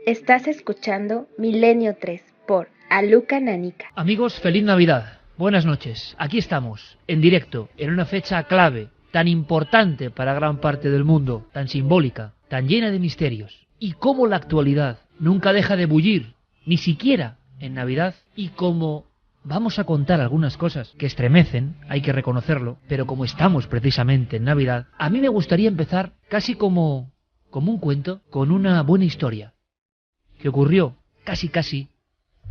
Estás escuchando Milenio 3 por Aluka Nanika. Amigos, feliz Navidad. Buenas noches. Aquí estamos, en directo, en una fecha clave, tan importante para gran parte del mundo, tan simbólica, tan llena de misterios. Y cómo la actualidad nunca deja de bullir, ni siquiera en Navidad, y cómo vamos a contar algunas cosas que estremecen, hay que reconocerlo, pero como estamos precisamente en Navidad, a mí me gustaría empezar casi como un cuento, con una buena historia, que ocurrió casi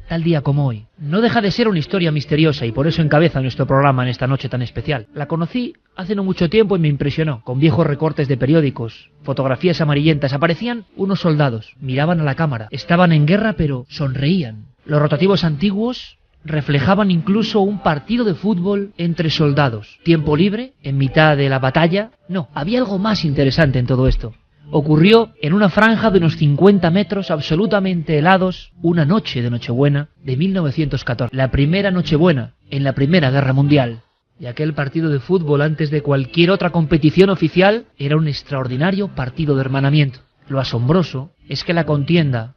tal día como hoy. No deja de ser una historia misteriosa y por eso encabeza nuestro programa en esta noche tan especial. La conocí hace no mucho tiempo y me impresionó. Con viejos recortes de periódicos, fotografías amarillentas, aparecían unos soldados, miraban a la cámara, estaban en guerra pero sonreían. Los rotativos antiguos reflejaban incluso un partido de fútbol entre soldados. Tiempo libre, en mitad de la batalla. No, había algo más interesante en todo esto. Ocurrió en una franja de unos 50 metros absolutamente helados, una noche de Nochebuena de 1914. La primera Nochebuena en la Primera Guerra Mundial. Y aquel partido de fútbol, antes de cualquier otra competición oficial, era un extraordinario partido de hermanamiento. Lo asombroso es que la contienda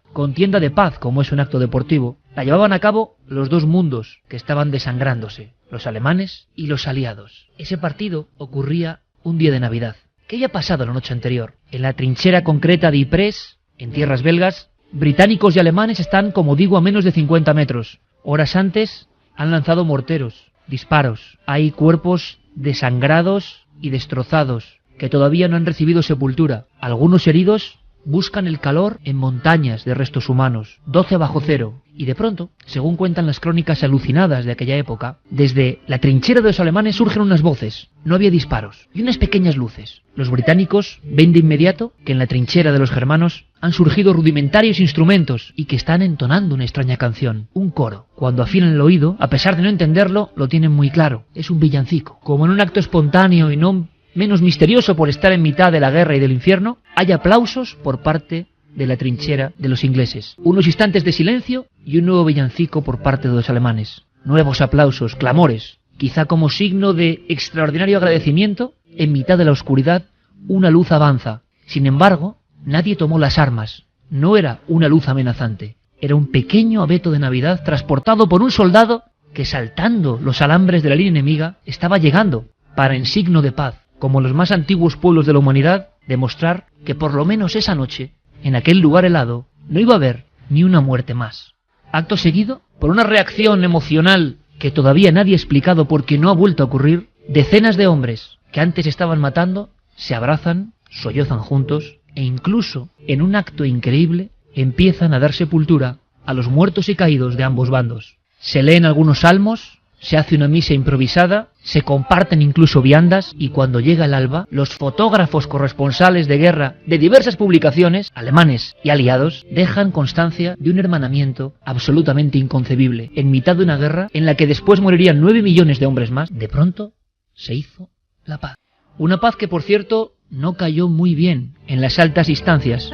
de paz, como es un acto deportivo, la llevaban a cabo los dos mundos que estaban desangrándose, los alemanes y los aliados. Ese partido ocurría un día de Navidad. ¿Qué había pasado la noche anterior? En la trinchera concreta de Ypres, en tierras belgas, británicos y alemanes están, como digo, a menos de 50 metros. Horas antes han lanzado morteros, disparos. Hay cuerpos desangrados y destrozados que todavía no han recibido sepultura. Algunos heridos buscan el calor en montañas de restos humanos, 12 bajo cero. Y de pronto, según cuentan las crónicas alucinadas de aquella época, desde la trinchera de los alemanes surgen unas voces. No había disparos y unas pequeñas luces. Los británicos ven de inmediato que en la trinchera de los germanos han surgido rudimentarios instrumentos y que están entonando una extraña canción, un coro. Cuando afinan el oído, a pesar de no entenderlo, lo tienen muy claro. Es un villancico. Como en un acto espontáneo y no menos misterioso por estar en mitad de la guerra y del infierno, hay aplausos por parte de la trinchera de los ingleses. Unos instantes de silencio y un nuevo villancico por parte de los alemanes. Nuevos aplausos, clamores, quizá como signo de extraordinario agradecimiento. En mitad de la oscuridad, una luz avanza. Sin embargo, nadie tomó las armas. No era una luz amenazante. Era un pequeño abeto de Navidad transportado por un soldado que, saltando los alambres de la línea enemiga, estaba llegando para, en signo de paz, como los más antiguos pueblos de la humanidad, demostrar que por lo menos esa noche, en aquel lugar helado, no iba a haber ni una muerte más. Acto seguido, por una reacción emocional que todavía nadie ha explicado porque no ha vuelto a ocurrir, decenas de hombres que antes estaban matando se abrazan, sollozan juntos e incluso, en un acto increíble, empiezan a dar sepultura a los muertos y caídos de ambos bandos. Se leen algunos salmos, se hace una misa improvisada, se comparten incluso viandas y cuando llega el alba, los fotógrafos corresponsales de guerra de diversas publicaciones, alemanes y aliados, dejan constancia de un hermanamiento absolutamente inconcebible. En mitad de una guerra en la que después morirían 9 millones de hombres más, de pronto se hizo la paz. Una paz que, por cierto, no cayó muy bien en las altas instancias,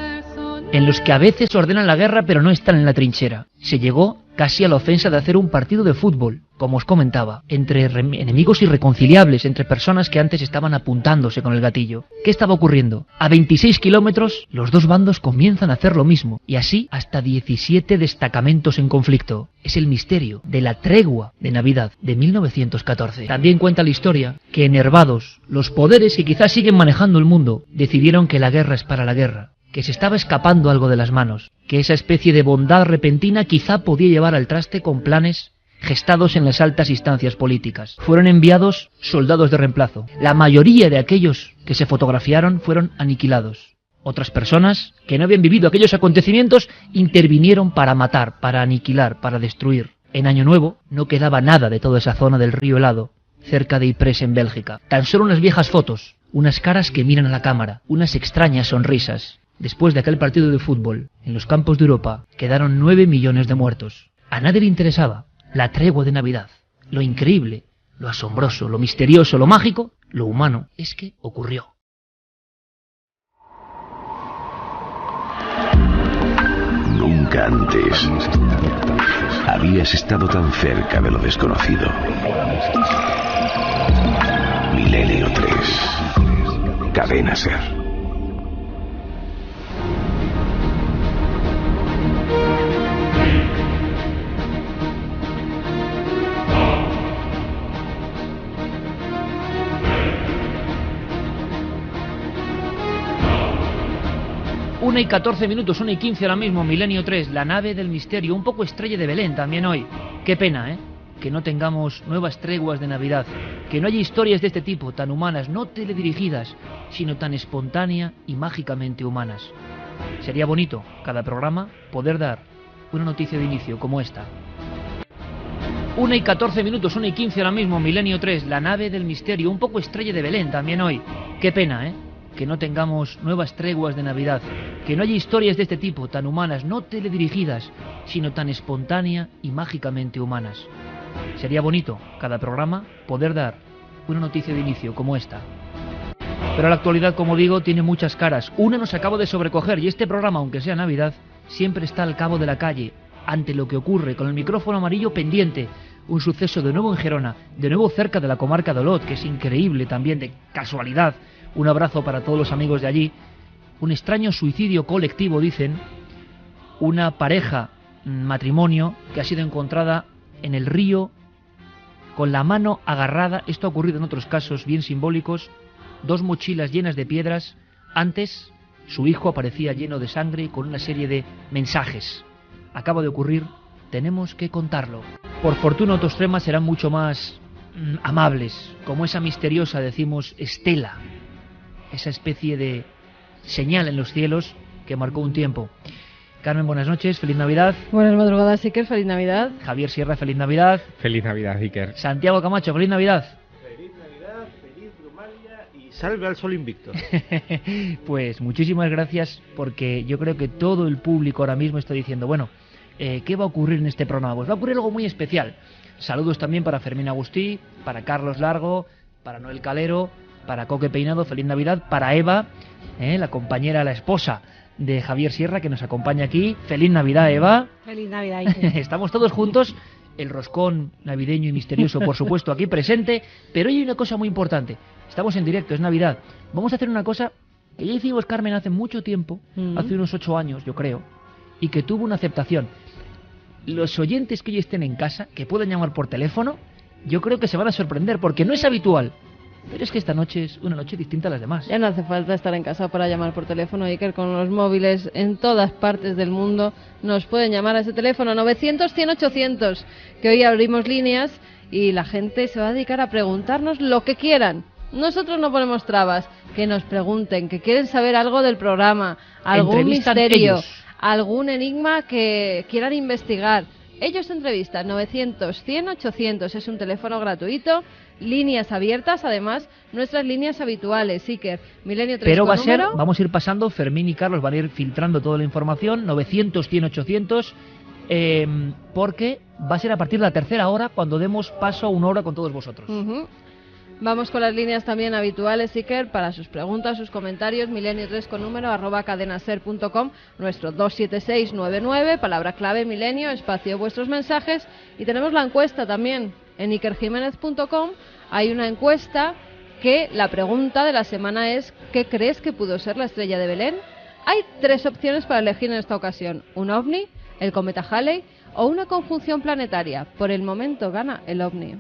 en los que a veces ordenan la guerra pero no están en la trinchera. Se llegó casi a la ofensa de hacer un partido de fútbol, como os comentaba, entre enemigos irreconciliables, entre personas que antes estaban apuntándose con el gatillo. ¿Qué estaba ocurriendo? A 26 kilómetros, los dos bandos comienzan a hacer lo mismo, y así hasta 17 destacamentos en conflicto. Es el misterio de la tregua de Navidad de 1914. También cuenta la historia que, enervados, los poderes que quizás siguen manejando el mundo decidieron que la guerra es para la guerra, que se estaba escapando algo de las manos, que esa especie de bondad repentina quizá podía llevar al traste con planes gestados en las altas instancias políticas. Fueron enviados soldados de reemplazo. La mayoría de aquellos que se fotografiaron fueron aniquilados. Otras personas que no habían vivido aquellos acontecimientos intervinieron para matar, para aniquilar, para destruir. En Año Nuevo no quedaba nada de toda esa zona del río helado, cerca de Ypres en Bélgica. Tan solo unas viejas fotos, unas caras que miran a la cámara, unas extrañas sonrisas. Después de aquel partido de fútbol, en los campos de Europa, quedaron 9 millones de muertos. A nadie le interesaba la tregua de Navidad. Lo increíble, lo asombroso, lo misterioso, lo mágico, lo humano, es que ocurrió. Nunca antes habías estado tan cerca de lo desconocido. Milenio 3. Cadena Ser. 1:14, 1:15 ahora mismo, Milenio 3, la nave del misterio, un poco Estrella de Belén también hoy. Qué pena, que no tengamos nuevas treguas de Navidad, que no haya historias de este tipo, tan humanas, no teledirigidas, sino tan espontánea y mágicamente humanas. Sería bonito, cada programa, poder dar una noticia de inicio como esta. 1:14, 1:15 ahora mismo, Milenio 3, la nave del misterio, un poco Estrella de Belén también hoy. Qué pena, que no tengamos nuevas treguas de Navidad, que no haya historias de este tipo, tan humanas, no teledirigidas, sino tan espontánea y mágicamente humanas. Sería bonito, cada programa, poder dar una noticia de inicio como esta. Pero la actualidad, como digo, tiene muchas caras. Una nos acabo de sobrecoger y este programa, aunque sea Navidad, siempre está al cabo de la calle, ante lo que ocurre, con el micrófono amarillo pendiente. Un suceso de nuevo en Gerona, de nuevo cerca de la comarca de Olot, que es increíble también, de casualidad. Un abrazo para todos los amigos de allí. Un extraño suicidio colectivo, dicen. Una pareja, matrimonio, que ha sido encontrada en el río con la mano agarrada. Esto ha ocurrido en otros casos bien simbólicos. 2 mochilas llenas de piedras. Antes, su hijo aparecía lleno de sangre y con una serie de mensajes. Acaba de ocurrir, tenemos que contarlo. Por fortuna otros temas serán mucho más amables, como esa misteriosa, decimos, estela, esa especie de señal en los cielos que marcó un tiempo. Carmen, buenas noches, feliz Navidad. Buenas madrugadas, Iker, feliz Navidad. Javier Sierra, feliz Navidad. Feliz Navidad, Iker. Santiago Camacho, feliz Navidad. Feliz Navidad, feliz Brumalia y salve al sol invicto. Pues muchísimas gracias, porque yo creo que todo el público ahora mismo está diciendo, bueno, ¿qué va a ocurrir en este programa? Pues va a ocurrir algo muy especial. Saludos también para Fermín Agustí, para Carlos Largo, para Noel Calero, para Coque Peinado, feliz Navidad, para Eva, la compañera, la esposa de Javier Sierra, que nos acompaña aquí. Feliz Navidad, Eva. Feliz Navidad, Iker. Estamos todos juntos, el roscón navideño y misterioso, por supuesto, aquí presente, pero hoy hay una cosa muy importante. Estamos en directo, es Navidad. Vamos a hacer una cosa que ya hicimos, Carmen, hace mucho tiempo, hace unos 8 años, yo creo, y que tuvo una aceptación. Los oyentes que hoy estén en casa, que puedan llamar por teléfono, yo creo que se van a sorprender, porque no es habitual. Pero es que esta noche es una noche distinta a las demás. Ya no hace falta estar en casa para llamar por teléfono, Iker. Con los móviles en todas partes del mundo nos pueden llamar a ese teléfono 900-100-800, que hoy abrimos líneas y la gente se va a dedicar a preguntarnos lo que quieran. Nosotros no ponemos trabas, que nos pregunten, que quieren saber algo del programa, algún misterio, ellos, algún enigma que quieran investigar. Ellos entrevistan. 900-100-800, es un teléfono gratuito, líneas abiertas, además nuestras líneas habituales, Iker, Milenio 3. Pero vamos a ir pasando, Fermín y Carlos van a ir filtrando toda la información, 900-100-800, porque va a ser a partir de la tercera hora cuando demos paso a una hora con todos vosotros. Vamos con las líneas también habituales, Iker, para sus preguntas, sus comentarios, milenio3 con número, @cadenaser.com, nuestro 27699, palabra clave milenio, espacio vuestros mensajes, y tenemos la encuesta también en ikerjimenez.com. Hay una encuesta que la pregunta de la semana es: ¿qué crees que pudo ser la estrella de Belén? Hay 3 opciones para elegir en esta ocasión: un ovni, el cometa Halley o una conjunción planetaria. Por el momento gana el ovni.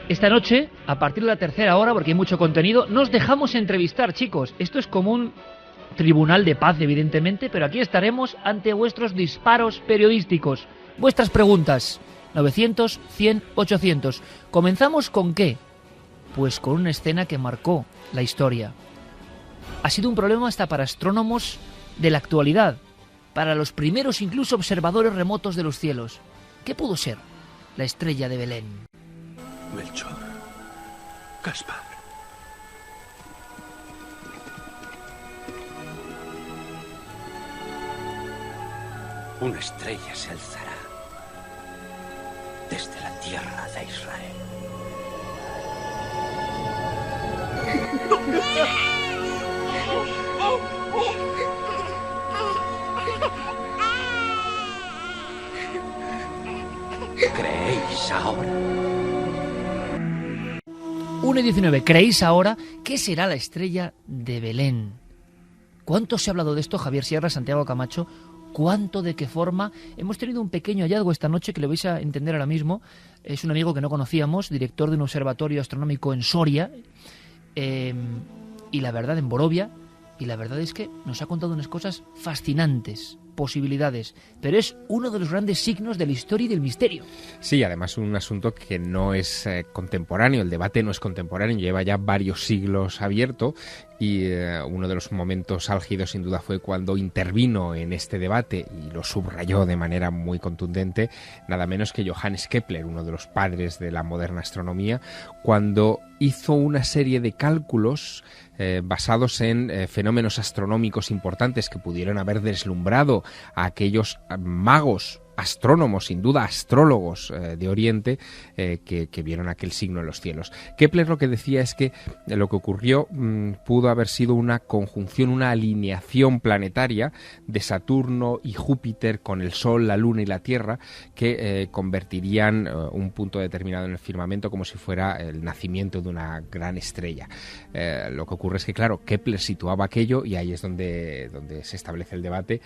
Esta noche, a partir de la tercera hora, porque hay mucho contenido, nos dejamos entrevistar, chicos. Esto es como un tribunal de paz, evidentemente, pero aquí estaremos ante vuestros disparos periodísticos. Vuestras preguntas, 900-100-800. ¿Comenzamos con qué? Pues con una escena que marcó la historia. Ha sido un problema hasta para astrónomos de la actualidad, para los primeros incluso observadores remotos de los cielos. ¿Qué pudo ser la estrella de Belén? Melchor, Gaspar. Una estrella se alzará desde la tierra de Israel. ¿Creéis ahora? 1:19. ¿Creéis ahora qué será la estrella de Belén? ¿Cuánto se ha hablado de esto, Javier Sierra, Santiago Camacho? ¿Cuánto, de qué forma? Hemos tenido un pequeño hallazgo esta noche que lo vais a entender ahora mismo. Es un amigo que no conocíamos, director de un observatorio astronómico en Soria, y la verdad, en Borovia, y la verdad es que nos ha contado unas cosas fascinantes, posibilidades, pero es uno de los grandes signos de la historia y del misterio. Sí, además un asunto que no es contemporáneo, el debate no es contemporáneo, lleva ya varios siglos abierto y uno de los momentos álgidos sin duda fue cuando intervino en este debate y lo subrayó de manera muy contundente nada menos que Johannes Kepler, uno de los padres de la moderna astronomía, cuando hizo una serie de cálculos basados en fenómenos astronómicos importantes que pudieron haber deslumbrado a aquellos magos, astrónomos, sin duda astrólogos de Oriente, que vieron aquel signo en los cielos. Kepler lo que decía es que lo que ocurrió pudo haber sido una conjunción, una alineación planetaria de Saturno y Júpiter con el Sol, la Luna y la Tierra, que convertirían un punto determinado en el firmamento como si fuera el nacimiento de una gran estrella. Lo que ocurre es que, claro, Kepler situaba aquello, y ahí es donde se establece el debate,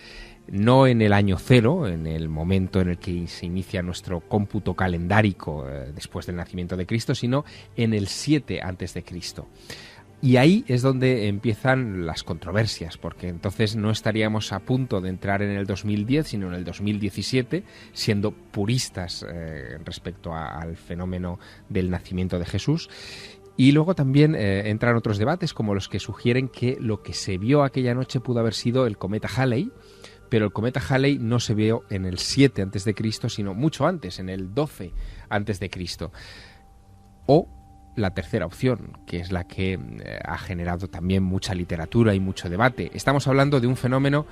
no en el año cero, en el momento en el que se inicia nuestro cómputo calendárico después del nacimiento de Cristo, sino en el 7 antes de Cristo. Y ahí es donde empiezan las controversias, porque entonces no estaríamos a punto de entrar en el 2010, sino en el 2017, siendo puristas respecto al fenómeno del nacimiento de Jesús. Y luego también entran otros debates, como los que sugieren que lo que se vio aquella noche pudo haber sido el cometa Halley, pero el cometa Halley no se vio en el 7 a.C., sino mucho antes, en el 12 a.C. O la tercera opción, que es la que ha generado también mucha literatura y mucho debate. Estamos hablando de un fenómeno,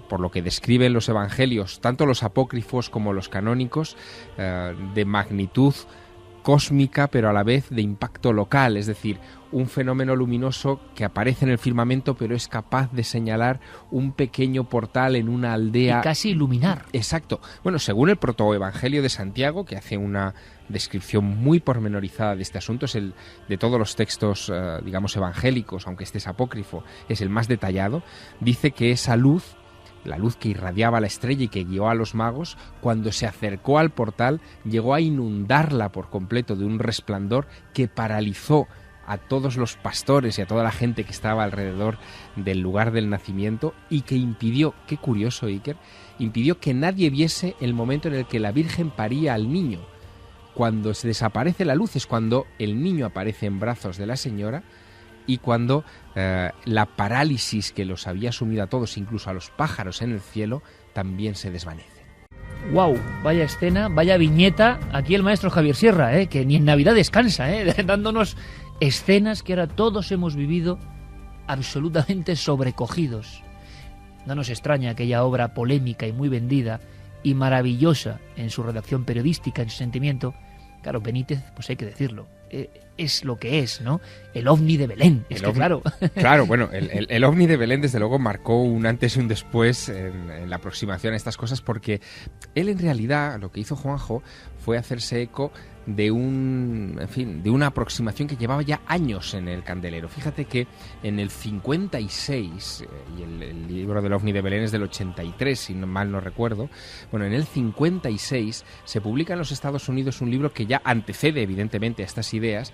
por lo que describen los evangelios, tanto los apócrifos como los canónicos, de magnitud cósmica, pero a la vez de impacto local, es decir, un fenómeno luminoso que aparece en el firmamento, pero es capaz de señalar un pequeño portal en una aldea. Y casi iluminar. Exacto. Bueno, según el protoevangelio de Santiago, que hace una descripción muy pormenorizada de este asunto, es el de todos los textos, digamos, evangélicos, aunque este es apócrifo, es el más detallado, dice que esa luz, la luz que irradiaba la estrella y que guió a los magos, cuando se acercó al portal, llegó a inundarla por completo de un resplandor que paralizó a todos los pastores y a toda la gente que estaba alrededor del lugar del nacimiento, y que impidió, qué curioso, Iker, impidió que nadie viese el momento en el que la Virgen paría al niño. Cuando se desaparece la luz es cuando el niño aparece en brazos de la señora, y cuando la parálisis que los había sumido a todos, incluso a los pájaros en el cielo, también se desvanece. ¡Wow! Vaya escena, vaya viñeta. Aquí el maestro Javier Sierra, que ni en Navidad descansa, dándonos escenas que ahora todos hemos vivido absolutamente sobrecogidos. No nos extraña aquella obra polémica y muy vendida y maravillosa en su redacción periodística, en su sentimiento. Claro, Benítez, pues hay que decirlo, es lo que es, ¿no? El ovni de Belén, claro. Claro, bueno, el ovni de Belén desde luego marcó un antes y un después en la aproximación a estas cosas, porque él en realidad, lo que hizo Juanjo fue hacerse eco de una aproximación que llevaba ya años en el candelero. Fíjate que en el 56, y el libro del ovni de Belén es del 83, si mal no recuerdo, bueno, en el 56 se publica en los Estados Unidos un libro que ya antecede evidentemente a estas ideas,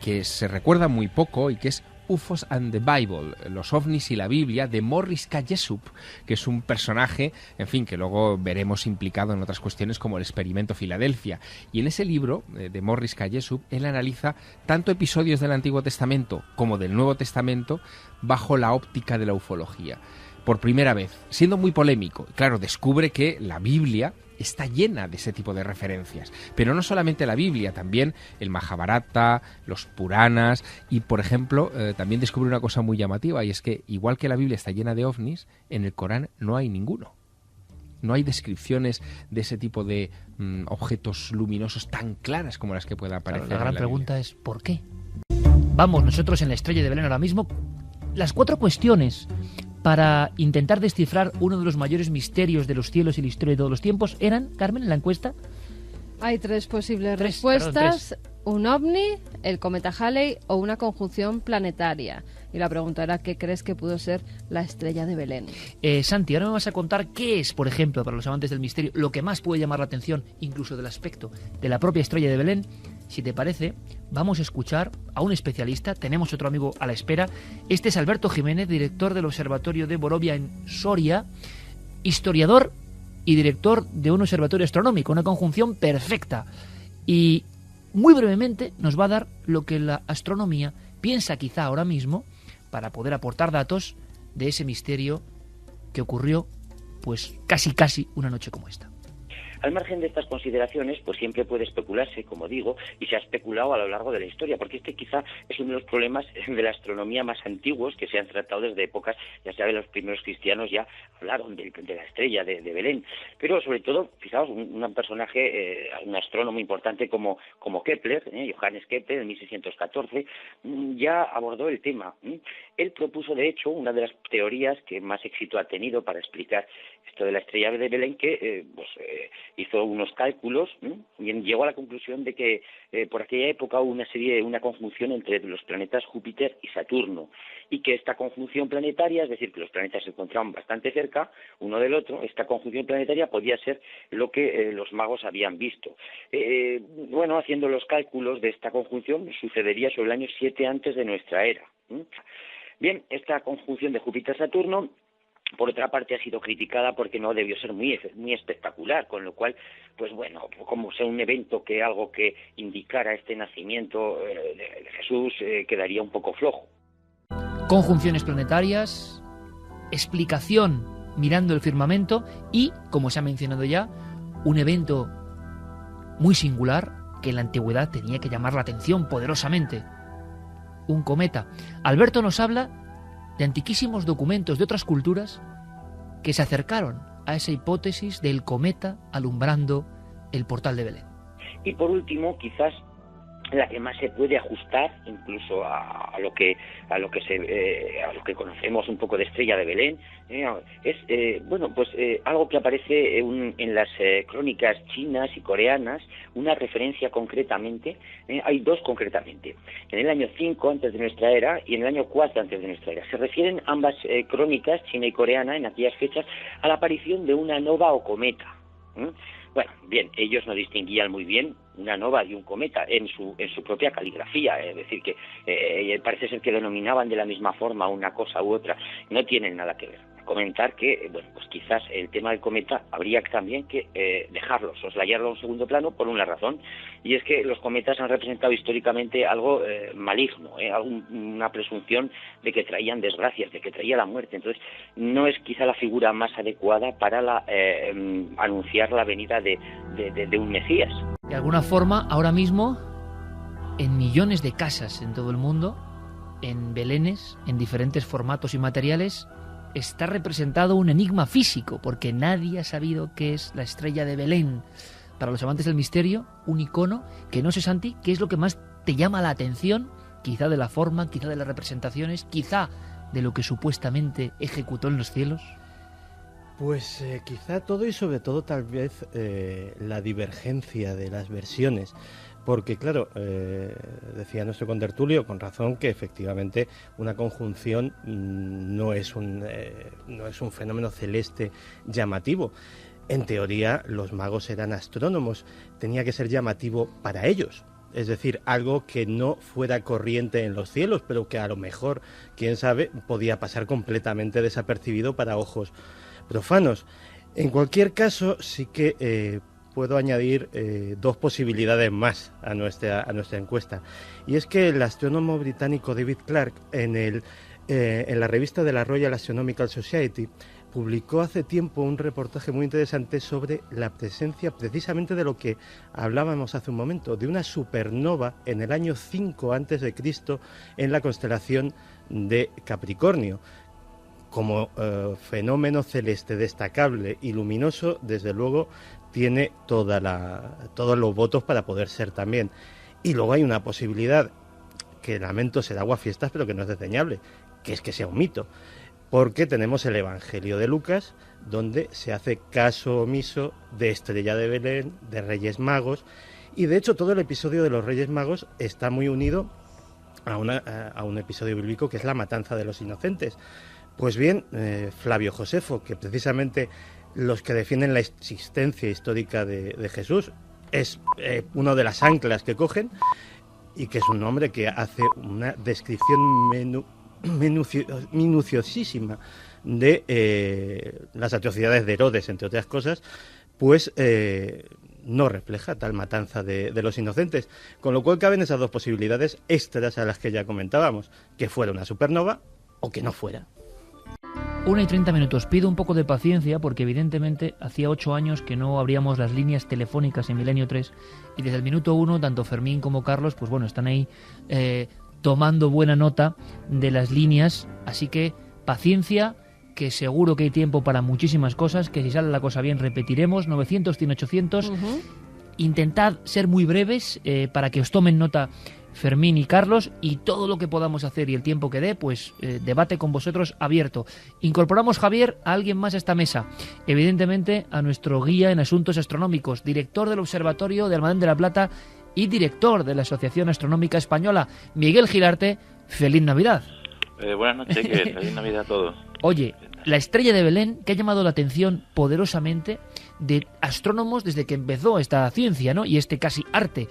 que se recuerda muy poco y que es UFOs and the Bible, los ovnis y la Biblia, de Morris K. Jessup, que es un personaje, en fin, que luego veremos implicado en otras cuestiones como el experimento Filadelfia. Y en ese libro de Morris K. Jessup, él analiza tanto episodios del Antiguo Testamento como del Nuevo Testamento bajo la óptica de la ufología. Por primera vez, siendo muy polémico, claro, descubre que la Biblia está llena de ese tipo de referencias. Pero no solamente la Biblia, también el Mahabharata, los Puranas, y por ejemplo, también descubre una cosa muy llamativa, y es que igual que la Biblia está llena de ovnis, en el Corán no hay ninguno. No hay descripciones de ese tipo de objetos luminosos tan claras como las que pueda aparecer. Claro, la gran en la pregunta Biblia. es ¿por qué? Vamos, nosotros en la Estrella de Belén ahora mismo, las 4 cuestiones para intentar descifrar uno de los mayores misterios de los cielos y la historia de todos los tiempos eran, Carmen, en la encuesta. Hay 3 posibles respuestas: un ovni, el cometa Halley o una conjunción planetaria. Y la pregunta era ¿qué crees que pudo ser la Estrella de Belén? Santi, ahora me vas a contar qué es, por ejemplo, para los amantes del misterio, lo que más puede llamar la atención, incluso del aspecto de la propia Estrella de Belén, si te parece, vamos a escuchar a un especialista. Tenemos otro amigo a la espera. Este es Alberto Jiménez, director del Observatorio de Borovia en Soria, historiador y director de un observatorio astronómico, una conjunción perfecta. Y muy brevemente nos va a dar lo que la astronomía piensa quizá ahora mismo para poder aportar datos de ese misterio que ocurrió pues casi una noche como esta. Al margen de estas consideraciones, pues siempre puede especularse, como digo, y se ha especulado a lo largo de la historia, porque este quizá es uno de los problemas de la astronomía más antiguos que se han tratado desde épocas, ya saben, los primeros cristianos ya hablaron de la estrella de Belén, pero sobre todo, fijaos, un personaje, un astrónomo importante como Kepler, Johannes Kepler, en 1614, ya abordó el tema. Él propuso, de hecho, una de las teorías que más éxito ha tenido para explicar esto de la estrella de Belén, que hizo unos cálculos y llegó a la conclusión de que por aquella época hubo una conjunción entre los planetas Júpiter y Saturno, y que esta conjunción planetaria, es decir, que los planetas se encontraban bastante cerca uno del otro, esta conjunción planetaria podía ser lo que los magos habían visto. Haciendo los cálculos de esta conjunción, sucedería sobre el año 7 antes de nuestra era. Bien, esta conjunción de Júpiter-Saturno, por otra parte, ha sido criticada porque no debió ser muy espectacular, con lo cual, pues bueno, como sea un evento que algo que indicara este nacimiento de Jesús, quedaría un poco flojo. Conjunciones planetarias, explicación mirando el firmamento y, como se ha mencionado ya, un evento muy singular que en la antigüedad tenía que llamar la atención poderosamente. Un cometa. Alberto nos habla de antiquísimos documentos de otras culturas que se acercaron a esa hipótesis del cometa alumbrando el portal de Belén. Y por último, quizás la que más se puede ajustar incluso a lo que conocemos un poco de estrella de Belén, es algo que aparece en las crónicas chinas y coreanas, una referencia concretamente, hay dos concretamente, en el año 5 antes de nuestra era y en el año 4 antes de nuestra era. Se refieren ambas crónicas, china y coreana, en aquellas fechas, a la aparición de una nova o cometa. Bueno, bien, ellos no distinguían muy bien una nova de un cometa en su propia caligrafía, es decir, que parece ser que denominaban de la misma forma una cosa u otra, no tienen nada que ver. Comentar que, pues quizás el tema del cometa habría también que dejarlo, soslayarlo a un segundo plano por una razón, y es que los cometas han representado históricamente algo maligno, una presunción de que traían desgracias, de que traía la muerte. Entonces, no es quizá la figura más adecuada para anunciar la venida de un Mesías. De alguna forma, ahora mismo, en millones de casas en todo el mundo, en belenes, en diferentes formatos y materiales, está representado un enigma físico, porque nadie ha sabido qué es la estrella de Belén. Para los amantes del misterio, un icono que no sé, Santi, qué es lo que más te llama la atención, quizá de la forma, quizá de las representaciones, quizá de lo que supuestamente ejecutó en los cielos. Pues quizá todo y sobre todo tal vez la divergencia de las versiones. Porque, claro, decía nuestro contertulio, con razón, que efectivamente una conjunción no es un fenómeno celeste llamativo. En teoría, los magos eran astrónomos, tenía que ser llamativo para ellos. Es decir, algo que no fuera corriente en los cielos, pero que a lo mejor, quién sabe, podía pasar completamente desapercibido para ojos profanos. En cualquier caso, sí que puedo añadir dos posibilidades más a nuestra encuesta. Y es que el astrónomo británico David Clarke, en la revista de la Royal Astronomical Society, publicó hace tiempo un reportaje muy interesante sobre la presencia, precisamente de lo que hablábamos hace un momento, de una supernova en el año 5 a.C. en la constelación de Capricornio. Como fenómeno celeste destacable y luminoso, desde luego tiene todos los votos para poder ser también. Y luego hay una posibilidad, que lamento ser aguafiestas, pero que no es desdeñable, que es que sea un mito. Porque tenemos el Evangelio de Lucas, donde se hace caso omiso de Estrella de Belén, de Reyes Magos, y de hecho todo el episodio de los Reyes Magos está muy unido a un episodio bíblico que es la matanza de los inocentes. Pues bien, Flavio Josefo, que precisamente los que defienden la existencia histórica de Jesús, es uno de las anclas que cogen, y que es un hombre que hace una descripción minuciosísima de las atrocidades de Herodes, entre otras cosas, pues no refleja tal matanza de los inocentes. Con lo cual caben esas dos posibilidades extras a las que ya comentábamos, que fuera una supernova o que no fuera. 1:30. Pido un poco de paciencia porque evidentemente hacía 8 años que no abríamos las líneas telefónicas en Milenio 3 y desde el minuto 1 tanto Fermín como Carlos pues bueno, están ahí tomando buena nota de las líneas, así que paciencia, que seguro que hay tiempo para muchísimas cosas, que si sale la cosa bien repetiremos. 900, 100, 800. Intentad ser muy breves para que os tomen nota Fermín y Carlos, y todo lo que podamos hacer y el tiempo que dé, pues debate con vosotros abierto. Incorporamos, Javier, a alguien más a esta mesa, evidentemente a nuestro guía en asuntos astronómicos, director del Observatorio de Almadén de la Plata y director de la Asociación Astronómica Española, Miguel Girarte. ¡Feliz Navidad! Buenas noches, feliz Navidad a todos. Oye, la estrella de Belén, que ha llamado la atención poderosamente de astrónomos desde que empezó esta ciencia, ¿no? Y este casi arte.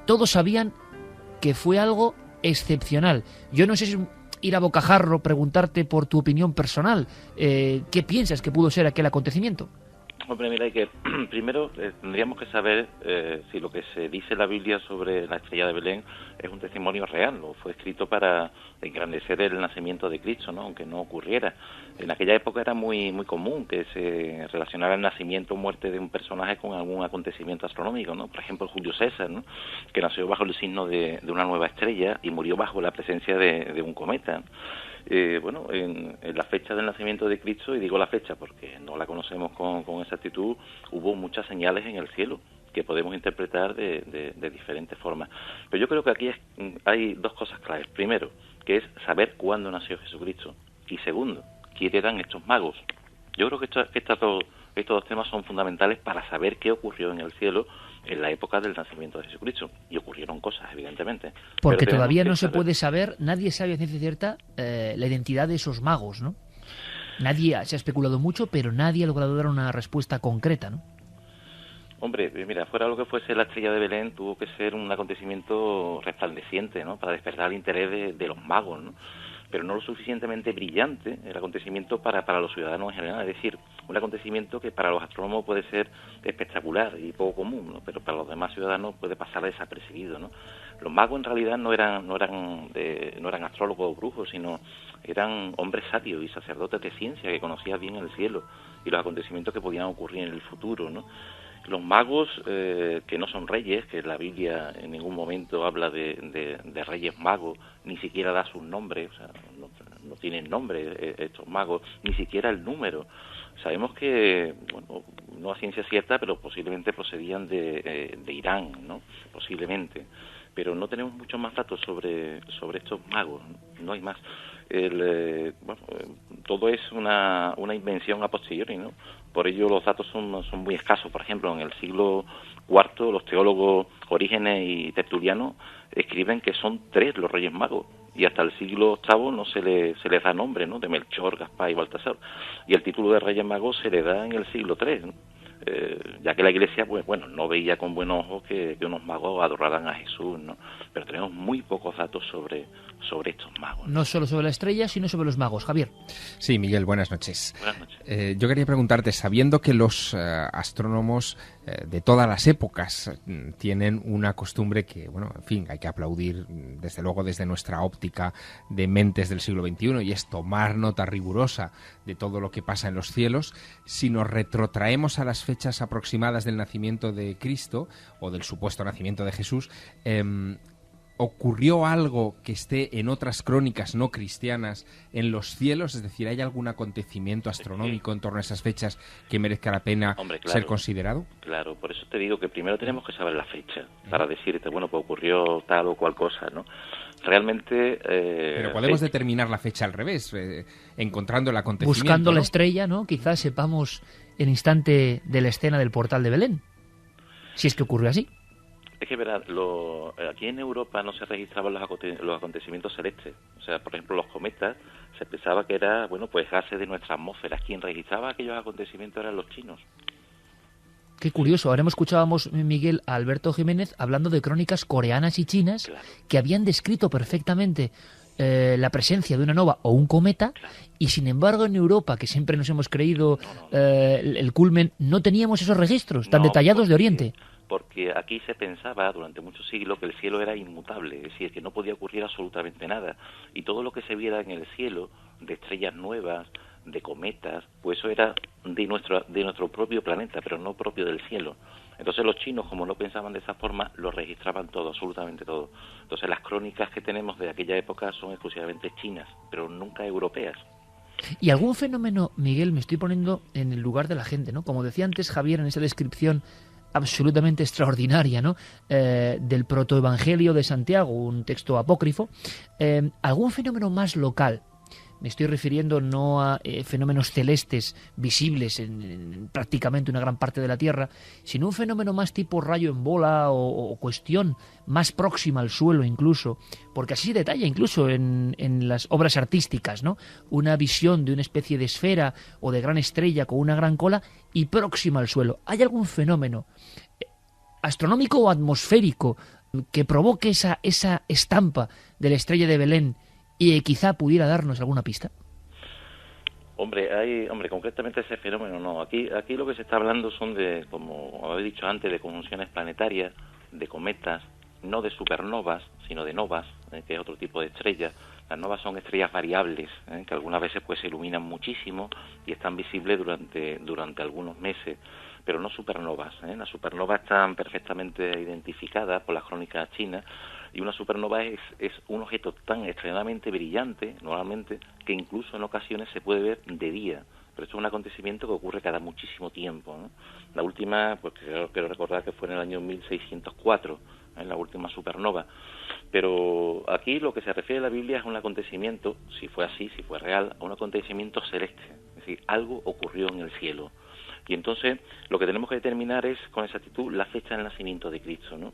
Todos sabían que fue algo excepcional. Yo no sé si ir a bocajarro, preguntarte por tu opinión personal. ¿Qué piensas que pudo ser aquel acontecimiento? Hombre, mira, que primero tendríamos que saber si lo que se dice en la Biblia sobre la estrella de Belén es un testimonio real, o fue escrito para engrandecer el nacimiento de Cristo, ¿no? Aunque no ocurriera. En aquella época era muy común que se relacionara el nacimiento o muerte de un personaje con algún acontecimiento astronómico, ¿no? Por ejemplo, Julio César, ¿no? Que nació bajo el signo de una nueva estrella y murió bajo la presencia de un cometa. Bueno, en la fecha del nacimiento de Cristo, y digo la fecha porque no la conocemos con exactitud, hubo muchas señales en el cielo que podemos interpretar de diferentes formas. Pero yo creo que aquí hay dos cosas claves. Primero, que es saber cuándo nació Jesucristo. Y segundo, quién eran estos magos. Yo creo que estos dos temas son fundamentales para saber qué ocurrió en el cielo en la época del nacimiento de Jesucristo. Y ocurrieron cosas, evidentemente. Porque todavía no se puede saber, nadie sabe a ciencia cierta la identidad de esos magos, ¿no? Nadie se ha especulado mucho, pero nadie ha logrado dar una respuesta concreta, ¿no? Hombre, mira, fuera lo que fuese la estrella de Belén, tuvo que ser un acontecimiento resplandeciente, ¿no? Para despertar el interés de los magos, ¿no? Pero no lo suficientemente brillante el acontecimiento para los ciudadanos en general. Es decir, un acontecimiento que para los astrónomos puede ser espectacular y poco común, ¿no? Pero para los demás ciudadanos puede pasar desapercibido, ¿no? Los magos en realidad no eran astrólogos o brujos, sino eran hombres sabios y sacerdotes de ciencia que conocían bien el cielo y los acontecimientos que podían ocurrir en el futuro, ¿no? Los magos, que no son reyes, que la Biblia en ningún momento habla de reyes magos, ni siquiera da sus nombres, o sea, no tienen nombre estos magos, ni siquiera el número. Sabemos que, bueno, no a ciencia cierta, pero posiblemente procedían de Irán, ¿no? Posiblemente. Pero no tenemos muchos más datos sobre estos magos, no hay más. Todo es una invención a posteriori, ¿no? Por ello los datos son muy escasos. Por ejemplo, en el siglo IV los teólogos Orígenes y Tertuliano escriben que son 3 los Reyes Magos, y hasta el siglo VIII no se les da nombre, ¿no? De Melchor, Gaspar y Baltasar, y el título de Reyes Magos se le da en el siglo III, ¿no? Ya que la Iglesia, pues bueno, no veía con buenos ojos que unos magos adoraran a Jesús, ¿no? Pero tenemos muy pocos datos sobre estos magos, ¿no? No solo sobre la estrella, sino sobre los magos. Javier. Sí, Miguel, buenas noches. Buenas noches. Yo quería preguntarte, sabiendo que los astrónomos de todas las épocas tienen una costumbre que, bueno, en fin, hay que aplaudir desde luego desde nuestra óptica de mentes del siglo XXI, y es tomar nota rigurosa de todo lo que pasa en los cielos. Si nos retrotraemos a las fechas aproximadas del nacimiento de Cristo o del supuesto nacimiento de Jesús, ¿ocurrió algo que esté en otras crónicas no cristianas en los cielos? Es decir, ¿hay algún acontecimiento astronómico en torno a esas fechas que merezca la pena ser considerado? Claro, por eso te digo que primero tenemos que saber la fecha para decirte, bueno, pues ocurrió tal o cual cosa, ¿no? Realmente... Pero podemos determinar la fecha al revés, encontrando el acontecimiento, buscando, ¿no?, la ¿no? estrella, ¿no? Quizás sepamos el instante de la escena del portal de Belén, si es que ocurrió así. Es que, verás, aquí en Europa no se registraban los acontecimientos celestes. O sea, por ejemplo, los cometas, se pensaba que era, bueno, pues gases de nuestra atmósfera. Quien registraba aquellos acontecimientos eran los chinos. Qué curioso. Ahora escuchábamos, Miguel, a Alberto Jiménez hablando de crónicas coreanas y chinas que habían descrito perfectamente la presencia de una nova o un cometa, y sin embargo en Europa, que siempre nos hemos creído el culmen, no teníamos esos registros tan detallados de Oriente. Porque aquí se pensaba durante muchos siglos que el cielo era inmutable, es decir, que no podía ocurrir absolutamente nada, y todo lo que se viera en el cielo, de estrellas nuevas, de cometas, pues eso era de nuestro propio planeta, pero no propio del cielo. Entonces los chinos, como no pensaban de esa forma, lo registraban todo, absolutamente todo. Entonces las crónicas que tenemos de aquella época son exclusivamente chinas, pero nunca europeas. Y algún fenómeno, Miguel, me estoy poniendo en el lugar de la gente, ¿no? Como decía antes Javier en esa descripción absolutamente extraordinaria, ¿no? Del protoevangelio de Santiago, un texto apócrifo, algún fenómeno más local. Me estoy refiriendo no a fenómenos celestes visibles en prácticamente una gran parte de la Tierra, sino un fenómeno más tipo rayo en bola o cuestión más próxima al suelo incluso, porque así se detalla incluso en las obras artísticas, ¿no? Una visión de una especie de esfera o de gran estrella con una gran cola y próxima al suelo. ¿Hay algún fenómeno astronómico o atmosférico que provoque esa estampa de la estrella de Belén y quizá pudiera darnos alguna pista? Hombre, concretamente ese fenómeno no. Aquí lo que se está hablando son de, como habéis dicho antes, de conjunciones planetarias, de cometas, no de supernovas, sino de novas, que es otro tipo de estrellas. Las novas son estrellas variables, que algunas veces pues se iluminan muchísimo y están visibles durante algunos meses, pero no supernovas. Las supernovas están perfectamente identificadas por las crónicas chinas, y una supernova es un objeto tan extremadamente brillante, normalmente, que incluso en ocasiones se puede ver de día. Pero esto es un acontecimiento que ocurre cada muchísimo tiempo, ¿no? La última, pues quiero recordar que fue en el año 1604, la última supernova. Pero aquí lo que se refiere a la Biblia es un acontecimiento, si fue así, si fue real, a un acontecimiento celeste. Es decir, algo ocurrió en el cielo. Y entonces lo que tenemos que determinar es con exactitud la fecha del nacimiento de Cristo, ¿no?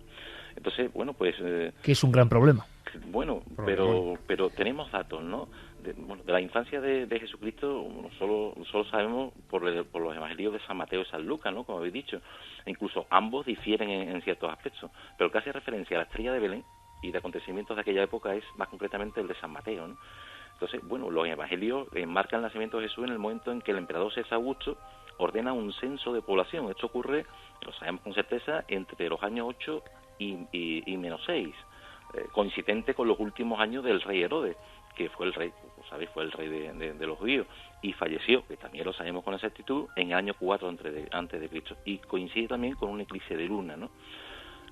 Entonces, bueno, pues... que es un gran problema. Bueno, pero tenemos datos, ¿no? De la infancia de Jesucristo solo sabemos por los evangelios de San Mateo y San Lucas, ¿no? Como habéis dicho. E incluso ambos difieren en ciertos aspectos. Pero el que hace referencia a la estrella de Belén y de acontecimientos de aquella época es más concretamente el de San Mateo, ¿no? Entonces, bueno, los evangelios enmarcan el nacimiento de Jesús en el momento en que el emperador César Augusto ordena un censo de población. Esto ocurre, lo sabemos con certeza, entre los años 8 y menos 6, coincidente con los últimos años del rey Herodes, que fue el rey, como sabéis, fue el rey de los judíos, y falleció, que también lo sabemos con exactitud, en el año 4 antes de Cristo, y coincide también con un eclipse de luna, ¿no?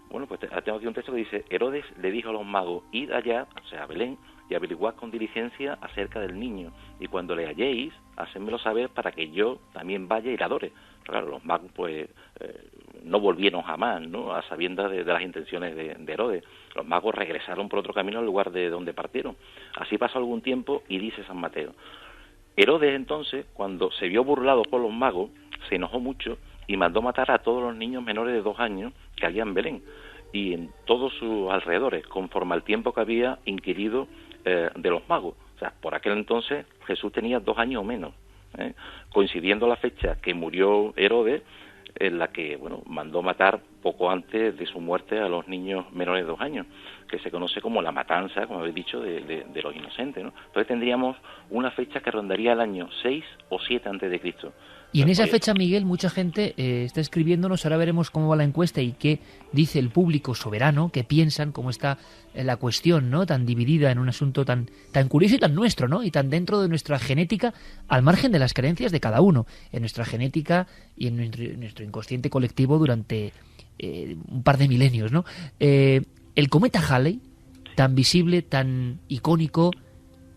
Bueno, pues tengo aquí un texto que dice: Herodes le dijo a los magos, id allá, o sea, a Belén, y averiguad con diligencia acerca del niño, y cuando le halléis, hacedmelo saber para que yo también vaya y le adore. Pero claro, los magos pues no volvieron jamás, ¿no?, a sabiendas de las intenciones de Herodes. Los magos regresaron por otro camino al lugar de donde partieron. Así pasó algún tiempo y dice San Mateo: Herodes entonces, cuando se vio burlado por los magos, se enojó mucho y mandó matar a todos los niños menores de 2 años que había en Belén y en todos sus alrededores, conforme al tiempo que había inquirido de los magos. O sea, por aquel entonces Jesús tenía 2 años o menos, coincidiendo la fecha que murió Herodes, en la que, bueno, mandó matar poco antes de su muerte a los niños menores de 2 años, que se conoce como la matanza, como habéis dicho, de los inocentes, ¿no? Entonces tendríamos una fecha que rondaría el año 6 o 7 antes de Cristo. Y en esa fecha, Miguel, mucha gente está escribiéndonos. Ahora veremos cómo va la encuesta y qué dice el público soberano, qué piensan, cómo está la cuestión, ¿no?, tan dividida en un asunto tan curioso y tan nuestro, ¿no?, y tan dentro de nuestra genética, al margen de las creencias de cada uno, en nuestra genética y en nuestro inconsciente colectivo durante un par de milenios, ¿no? El cometa Halley, tan visible, tan icónico,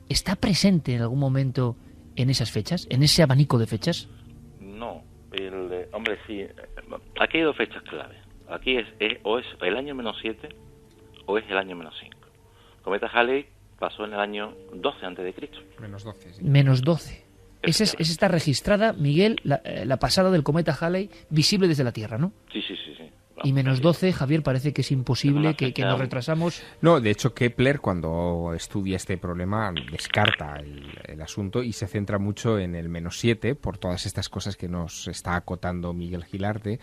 ¿está presente en algún momento en esas fechas, en ese abanico de fechas? No, hombre, sí. Aquí hay 2 fechas clave. Aquí o es el año -7 o es el año -5. Cometa Halley pasó en el año 12 antes de Cristo. -12, sí. -12. Esa está registrada, Miguel, la pasada del cometa Halley visible desde la Tierra, ¿no? Sí. Y menos 12, Javier, parece que es imposible, que nos retrasamos. No, de hecho Kepler, cuando estudia este problema, descarta el asunto y se centra mucho en el menos 7 por todas estas cosas que nos está acotando Miguel Gilarte,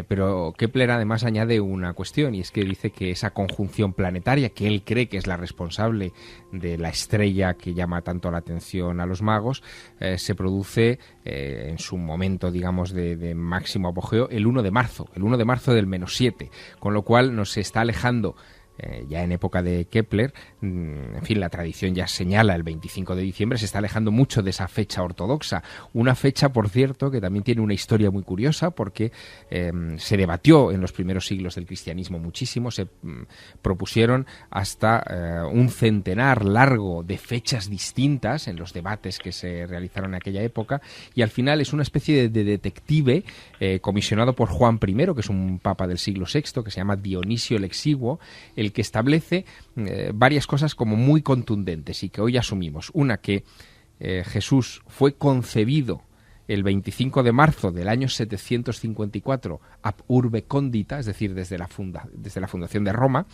pero Kepler además añade una cuestión, y es que dice que esa conjunción planetaria, que él cree que es la responsable de la estrella que llama tanto la atención a los magos, se produce en su momento, digamos, de máximo apogeo el 1 de marzo del menos 7, con lo cual nos está alejando, ya en época de Kepler, en fin, la tradición ya señala el 25 de diciembre, se está alejando mucho de esa fecha ortodoxa. Una fecha, por cierto, que también tiene una historia muy curiosa, porque se debatió en los primeros siglos del cristianismo muchísimo, se propusieron hasta un centenar largo de fechas distintas en los debates que se realizaron en aquella época, y al final es una especie de detective comisionado por Juan I, que es un papa del siglo VI, que se llama Dionisio el Exiguo, el que establece varias cosas como muy contundentes y que hoy asumimos. Una, que Jesús fue concebido el 25 de marzo del año 754 ab urbe condita, es decir, desde la fundación de Roma,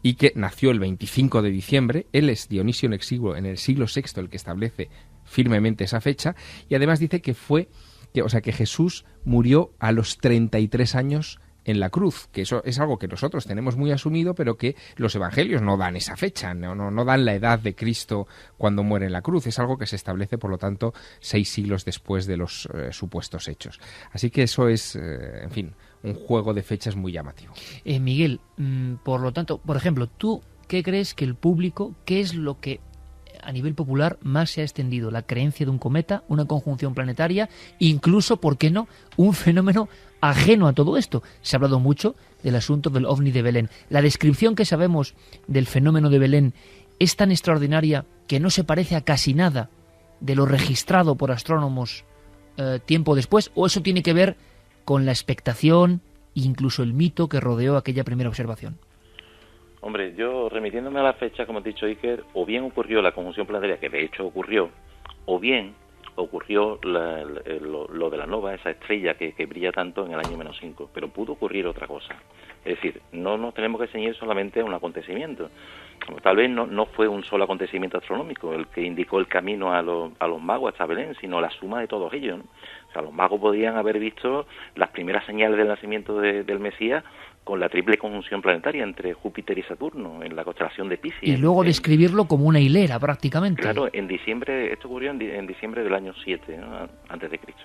y que nació el 25 de diciembre. Él es Dionisio el Exiguo en el siglo VI el que establece firmemente esa fecha, y además dice que Jesús murió a los 33 años en la cruz, que eso es algo que nosotros tenemos muy asumido, pero que los evangelios no dan esa fecha, no dan la edad de Cristo cuando muere en la cruz. Es algo que se establece, por lo tanto, 6 siglos después de los supuestos hechos. Así que eso es, en fin, un juego de fechas muy llamativo. Miguel, por lo tanto, por ejemplo, ¿tú qué crees que el público, qué es lo que a nivel popular más se ha extendido? ¿La creencia de un cometa, una conjunción planetaria, incluso, por qué no, un fenómeno ajeno a todo esto? Se ha hablado mucho del asunto del ovni de Belén. La descripción que sabemos del fenómeno de Belén es tan extraordinaria que no se parece a casi nada de lo registrado por astrónomos tiempo después, o eso tiene que ver con la expectación e incluso el mito que rodeó aquella primera observación. Hombre, yo remitiéndome a la fecha, como ha dicho Iker, o bien ocurrió la conjunción planetaria, que de hecho ocurrió, o bien ocurrió lo de la nova, esa estrella que brilla tanto en el año menos 5, pero pudo ocurrir otra cosa. Es decir, no nos tenemos que ceñir solamente a un acontecimiento. Tal vez no fue un solo acontecimiento astronómico el que indicó el camino a los magos hasta Belén, sino la suma de todos ellos, ¿no? O sea, los magos podían haber visto las primeras señales del nacimiento del Mesías con la triple conjunción planetaria entre Júpiter y Saturno en la constelación de Piscis. Y luego describirlo como una hilera, prácticamente. Claro, en diciembre, esto ocurrió en diciembre del año 7, ¿no? Antes de Cristo.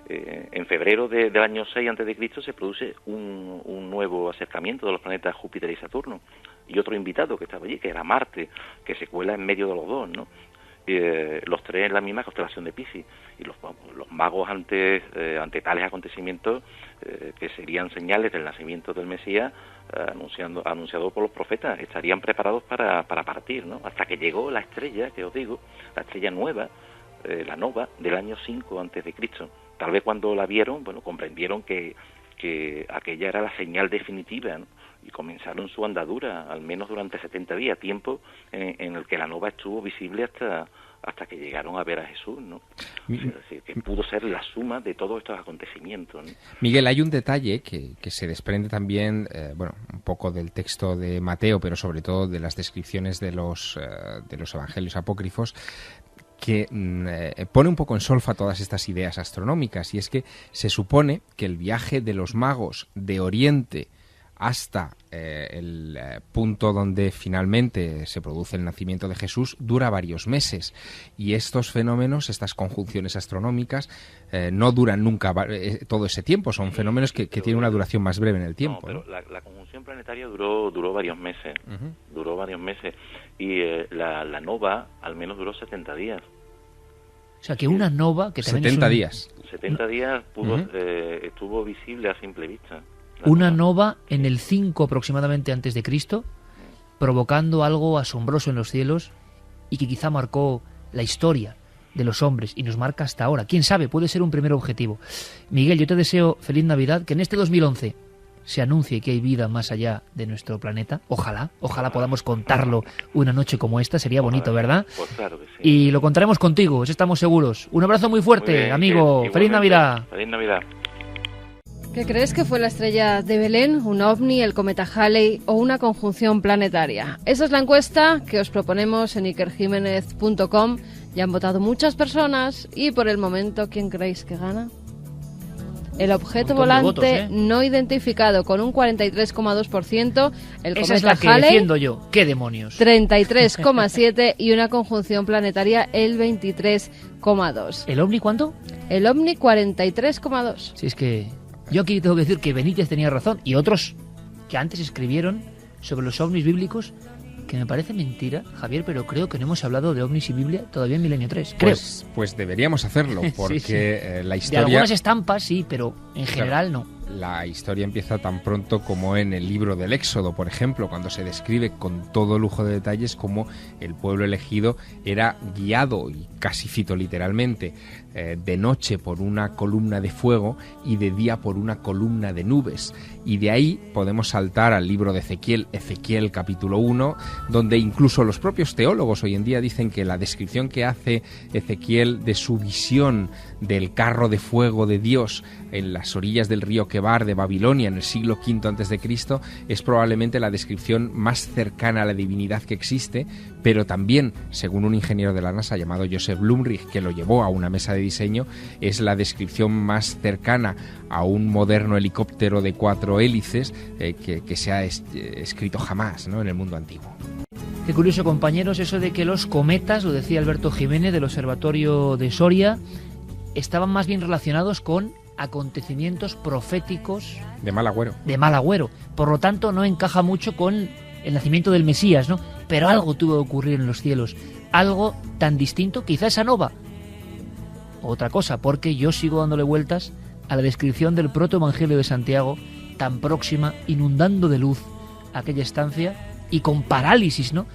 En febrero del año 6 antes de Cristo se produce un nuevo acercamiento de los planetas Júpiter y Saturno, y otro invitado que estaba allí, que era Marte, que se cuela en medio de los dos, ¿no? Los tres en la misma constelación de Piscis, y los magos ante tales acontecimientos que serían señales del nacimiento del Mesías, anunciado por los profetas, estarían preparados para partir, ¿no? Hasta que llegó la estrella, que os digo, la estrella nueva, la nova del año 5 antes de Cristo. Tal vez cuando la vieron, bueno, comprendieron que aquella era la señal definitiva, ¿no? Y comenzaron su andadura, al menos durante 70 días, tiempo en el que la nova estuvo visible hasta que llegaron a ver a Jesús, ¿no? Es decir, que pudo ser la suma de todos estos acontecimientos, ¿no? Miguel, hay un detalle que se desprende también, un poco del texto de Mateo, pero sobre todo de las descripciones de los evangelios apócrifos, que pone un poco en solfa todas estas ideas astronómicas, y es que se supone que el viaje de los magos de Oriente hasta el punto donde finalmente se produce el nacimiento de Jesús dura varios meses, y estos fenómenos, estas conjunciones astronómicas, no duran nunca todo ese tiempo, son fenómenos que tienen una duración más breve en el tiempo. No, pero la conjunción planetaria duró varios meses, duró varios meses, y la nova al menos duró 70 días. O sea, que una nova que también 70 días. 70 días estuvo visible a simple vista. Una nova en el 5 aproximadamente antes de Cristo, provocando algo asombroso en los cielos y que quizá marcó la historia de los hombres y nos marca hasta ahora. ¿Quién sabe? Puede ser un primer objetivo. Miguel, yo te deseo feliz Navidad, que en este 2011 se anuncie que hay vida más allá de nuestro planeta. Ojalá podamos contarlo una noche como esta, sería bonito, ¿verdad? Pues claro que sí. Y lo contaremos contigo, eso estamos seguros. Un abrazo muy fuerte, muy bien, amigo. Feliz Navidad. Feliz Navidad. ¿Qué crees que fue la estrella de Belén, un ovni, el cometa Halley o una conjunción planetaria? Esa es la encuesta que os proponemos en ikerjimenez.com. Ya han votado muchas personas y por el momento, ¿quién creéis que gana? El objeto volante votos, no identificado con un 43,2%, el Esa cometa es la que Halley, defiendo yo. ¿Qué demonios? 33,7% y una conjunción planetaria el 23,2%. ¿El ovni cuánto? El ovni 43,2%. Si es que yo aquí tengo que decir que Benítez tenía razón y otros que antes escribieron sobre los ovnis bíblicos, que me parece mentira, Javier, pero creo que no hemos hablado de ovnis y Biblia todavía en Milenio 3. Creo. Pues deberíamos hacerlo, porque Sí. La De historia... algunas estampas sí, pero en general no. La historia empieza tan pronto como en el libro del Éxodo, por ejemplo, cuando se describe con todo lujo de detalles cómo el pueblo elegido era guiado, y casi cito literalmente, de noche por una columna de fuego y de día por una columna de nubes. Y de ahí podemos saltar al libro de Ezequiel capítulo 1, donde incluso los propios teólogos hoy en día dicen que la descripción que hace Ezequiel de su visión del carro de fuego de Dios en las orillas del río Quebar de Babilonia en el siglo V a.C. es probablemente la descripción más cercana a la divinidad que existe, pero también, según un ingeniero de la NASA llamado Joseph Blumrich, que lo llevó a una mesa de diseño, es la descripción más cercana a un moderno helicóptero de 4 hélices que se ha escrito jamás, ¿no?, en el mundo antiguo. Qué curioso, compañeros, eso de que los cometas, lo decía Alberto Jiménez del Observatorio de Soria, estaban más bien relacionados con acontecimientos proféticos de mal agüero. De mal agüero. Por lo tanto, no encaja mucho con el nacimiento del Mesías, ¿no? Pero algo tuvo que ocurrir en los cielos. Algo tan distinto, quizá esa nova. Otra cosa, porque yo sigo dándole vueltas a la descripción del protoevangelio de Santiago, tan próxima, inundando de luz aquella estancia y con parálisis, ¿no?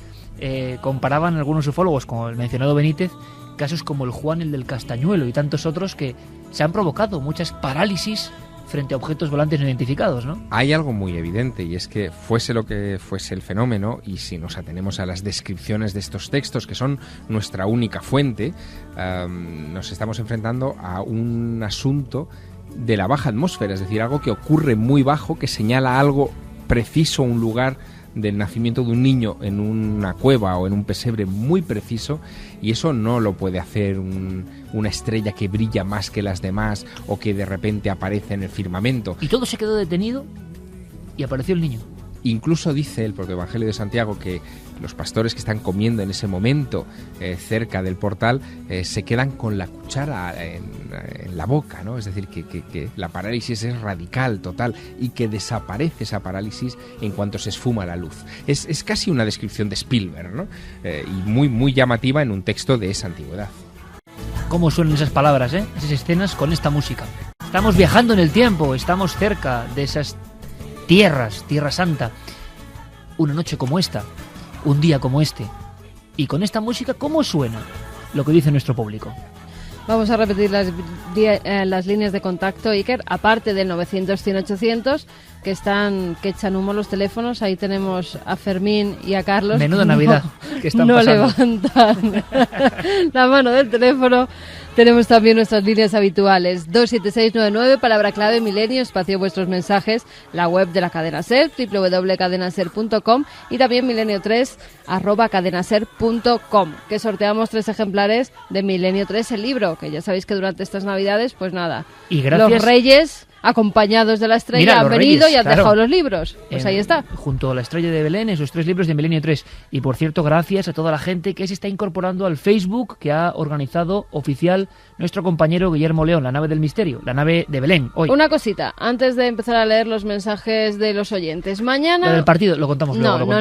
Comparaban algunos ufólogos, como el mencionado Benítez, casos como el Juan, el del Castañuelo y tantos otros que se han provocado muchas parálisis frente a objetos volantes no identificados, ¿no? Hay algo muy evidente, y es que fuese lo que fuese el fenómeno, y si nos atenemos a las descripciones de estos textos, que son nuestra única fuente, nos estamos enfrentando a un asunto de la baja atmósfera, es decir, algo que ocurre muy bajo, que señala algo preciso, un lugar del nacimiento de un niño en una cueva o en un pesebre muy preciso, y eso no lo puede hacer una estrella que brilla más que las demás o que de repente aparece en el firmamento. Y todo se quedó detenido y apareció el niño. Incluso dice el protoevangelio de Santiago que los pastores que están comiendo en ese momento cerca del portal se quedan con la cuchara en la boca, ¿no? Es decir, que la parálisis es radical, total, y que desaparece esa parálisis en cuanto se esfuma la luz. Es casi una descripción de Spielberg, ¿no? Y muy, muy llamativa en un texto de esa antigüedad. ¿Cómo suenan esas palabras, esas escenas con esta música? Estamos viajando en el tiempo, estamos cerca de esas tierras, Tierra Santa, una noche como esta, un día como este, y con esta música, ¿cómo suena lo que dice nuestro público? Vamos a repetir las líneas de contacto, Iker, aparte del 900-100-800, que echan humo los teléfonos. Ahí tenemos a Fermín y a Carlos. Menuda Navidad que están pasando. levantan la mano del teléfono. Tenemos también nuestras líneas habituales, 27699, palabra clave Milenio, espacio vuestros mensajes, la web de la cadena SER, www.cadenaser.com, y también milenio3 @cadenaser.com, que sorteamos 3 ejemplares de Milenio 3, el libro, que ya sabéis que durante estas Navidades, pues nada, y gracias, los Reyes, acompañados de la estrella, han venido Reyes, y han dejado los libros. Pues ahí está. Junto a la estrella de Belén, esos 3 libros de Milenio 3. Y por cierto, gracias a toda la gente que se está incorporando al Facebook que ha organizado oficial nuestro compañero Guillermo León, la nave del misterio, la nave de Belén. Hoy. Una cosita, antes de empezar a leer los mensajes de los oyentes. Mañana... Lo del partido, lo contamos luego.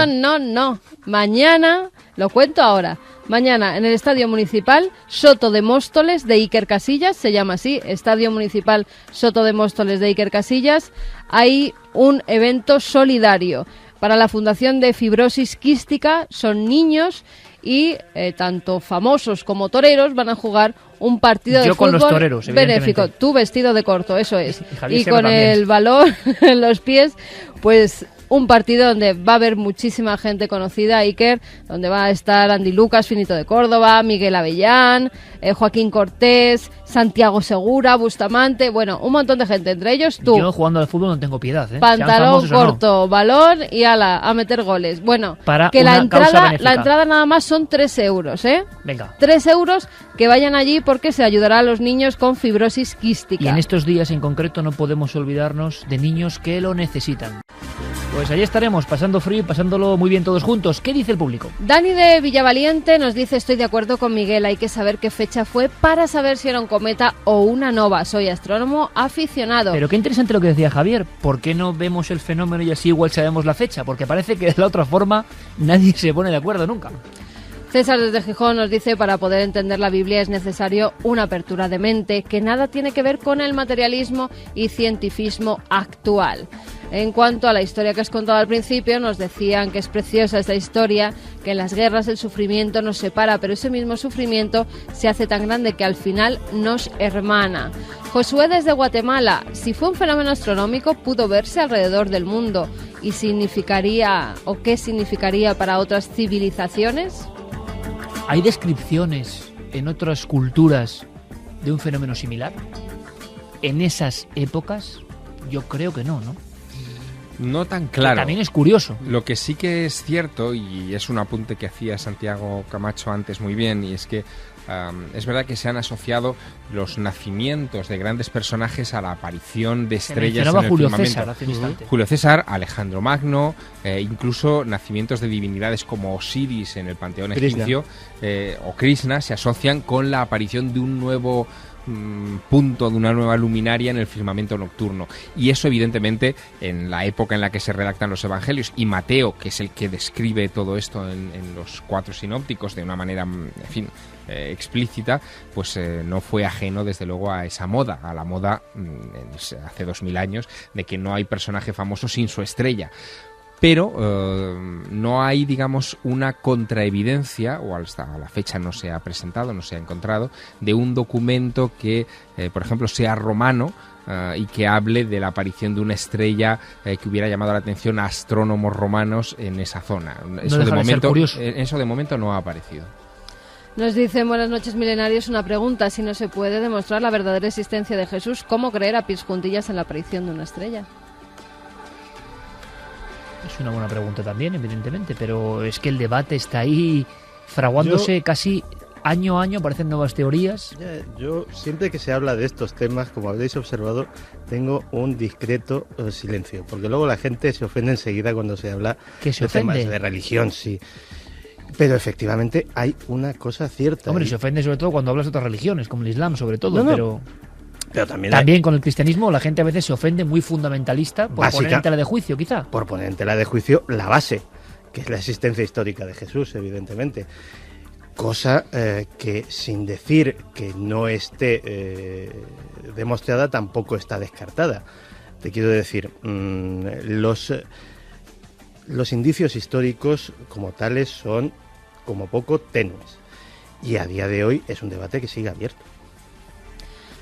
No. Mañana, lo cuento ahora. Mañana en el Estadio Municipal Soto de Móstoles de Iker Casillas, se llama así, Estadio Municipal Soto de Móstoles de Iker Casillas, hay un evento solidario para la Fundación de Fibrosis Quística. Son niños y tanto famosos como toreros van a jugar un partido de fútbol con los toreros, benéfico. Tú vestido de corto, eso es. Y con también el balón en los pies, pues un partido donde va a haber muchísima gente conocida, Iker, donde va a estar Andy Lucas, Finito de Córdoba, Miguel Avellán, Joaquín Cortés, Santiago Segura, Bustamante, bueno, un montón de gente, entre ellos tú. Yo jugando al fútbol no tengo piedad, ¿eh? Pantalón corto, balón y ala, a meter goles. Bueno, para que la entrada nada más son 3 euros, ¿eh? Venga. 3 euros, que vayan allí porque se ayudará a los niños con fibrosis quística. Y en estos días en concreto no podemos olvidarnos de niños que lo necesitan. Pues allí estaremos, pasando frío y pasándolo muy bien todos juntos. ¿Qué dice el público? Dani de Villavaliente nos dice: estoy de acuerdo con Miguel, hay que saber qué fecha fue para saber si era un cometa o una nova. Soy astrónomo aficionado. Pero qué interesante lo que decía Javier. ¿Por qué no vemos el fenómeno y así igual sabemos la fecha? Porque parece que de la otra forma nadie se pone de acuerdo nunca. César desde Gijón nos dice: para poder entender la Biblia es necesario una apertura de mente que nada tiene que ver con el materialismo y cientifismo actual. En cuanto a la historia que has contado al principio, nos decían que es preciosa esta historia, que en las guerras el sufrimiento nos separa, pero ese mismo sufrimiento se hace tan grande que al final nos hermana. Josué desde Guatemala: si fue un fenómeno astronómico, pudo verse alrededor del mundo, ¿y significaría o qué significaría para otras civilizaciones? ¿Hay descripciones en otras culturas de un fenómeno similar? ¿En esas épocas? Yo creo que no, ¿no? No tan claro. Que también es curioso. Lo que sí que es cierto, y es un apunte que hacía Santiago Camacho antes muy bien, y es que es verdad que se han asociado los nacimientos de grandes personajes a la aparición de estrellas en el Julio firmamento. César hace un instante. Julio César, Alejandro Magno, incluso nacimientos de divinidades como Osiris en el panteón egipcio o Krishna se asocian con la aparición de un nuevo punto, de una nueva luminaria en el firmamento nocturno. Y eso evidentemente en la época en la que se redactan los evangelios, y Mateo, que es el que describe todo esto en los 4 sinópticos de una manera, en fin, explícita, pues no fue ajeno desde luego a esa moda, a la moda hace 2000 años de que no hay personaje famoso sin su estrella. Pero no hay, digamos, una contraevidencia, o hasta la fecha no se ha presentado, no se ha encontrado, de un documento que, por ejemplo, sea romano y que hable de la aparición de una estrella que hubiera llamado la atención a astrónomos romanos en esa zona. Eso de momento no ha aparecido. Nos dicen: buenas noches, milenarios. Una pregunta: si no se puede demostrar la verdadera existencia de Jesús, ¿cómo creer a pies juntillas en la aparición de una estrella? Es una buena pregunta también, evidentemente, pero es que el debate está ahí fraguándose casi año a año, aparecen nuevas teorías. Yo siempre que se habla de estos temas, como habréis observado, tengo un discreto silencio, porque luego la gente se ofende enseguida cuando se habla de temas de religión, sí. Pero efectivamente hay una cosa cierta. Hombre, se ofende sobre todo cuando hablas de otras religiones, como el Islam sobre todo, pero también con el cristianismo la gente a veces se ofende muy fundamentalista por poner en tela de juicio, quizá. Por poner en tela de juicio la base, que es la existencia histórica de Jesús, evidentemente. Cosa que, sin decir que no esté demostrada, tampoco está descartada. Te quiero decir, los indicios históricos como tales son como poco tenues. Y a día de hoy es un debate que sigue abierto.